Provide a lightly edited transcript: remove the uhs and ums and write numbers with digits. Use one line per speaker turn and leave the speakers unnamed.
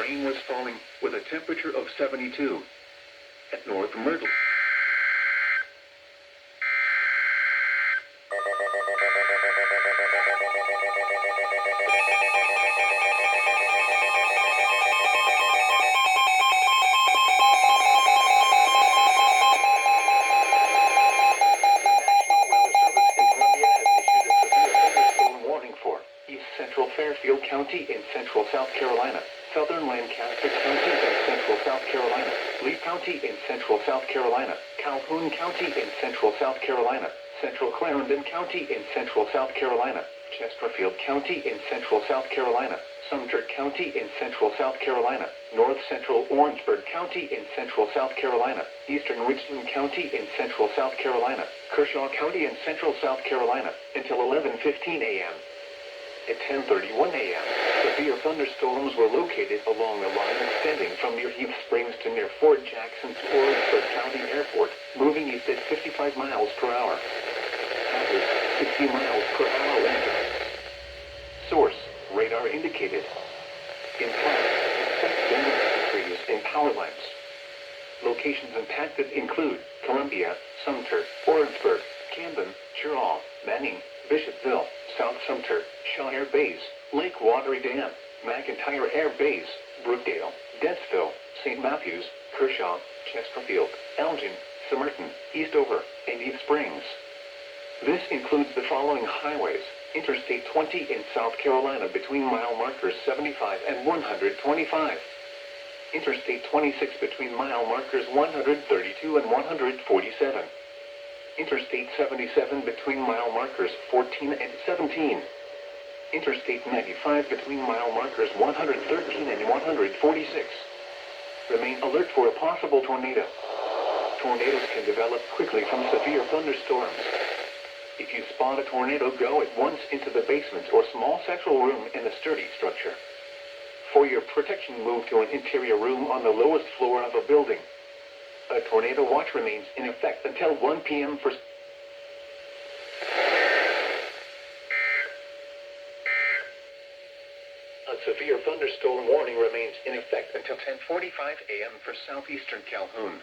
Rain was falling with a temperature of 72 at North Myrtle. Central Fairfield County in central South Carolina, southern Lancaster County in central South Carolina, Lee County in central South Carolina, Calhoun County in central South Carolina, central Clarendon County in central South Carolina, Chesterfield County in central South Carolina, Sumter County in central South Carolina, north central Orangeburg County in central South Carolina, eastern Richland County in central South Carolina, Kershaw County in central South Carolina, until 11:15 a.m. At 10:31 a.m., severe thunderstorms were located along the line extending from near Heath Springs to near Fort Jackson's Orangeburg County Airport, moving east at 55 miles per hour. Average 60 miles per hour wind. Source: radar indicated. Impact: effect damage trees and power lines. Locations impacted include Columbia, Sumter, Orangeburg, Camden, Cheraw, Manning, Bishopville, South Sumter, Shaw Air Base, Lake Watery Dam, McIntyre Air Base, Brookdale, Dentsville, St. Matthews, Kershaw, Chesterfield, Elgin, Somerton, Eastover, and Heath Springs. This includes the following highways: Interstate 20 in South Carolina between mile markers 75 and 125. Interstate 26 between mile markers 132 and 147. Interstate 77 between mile markers 14 and 17. Interstate 95 between mile markers 113 and 146. Remain alert for a possible tornado. Tornadoes can develop quickly from severe thunderstorms. If you spot a tornado, go at once into the basement or small central room in a sturdy structure. For your protection, move to an interior room on the lowest floor of a building. A tornado watch remains in effect until 1 p.m. for... A severe thunderstorm warning remains in effect until 10:45 a.m. for southeastern Calhoun.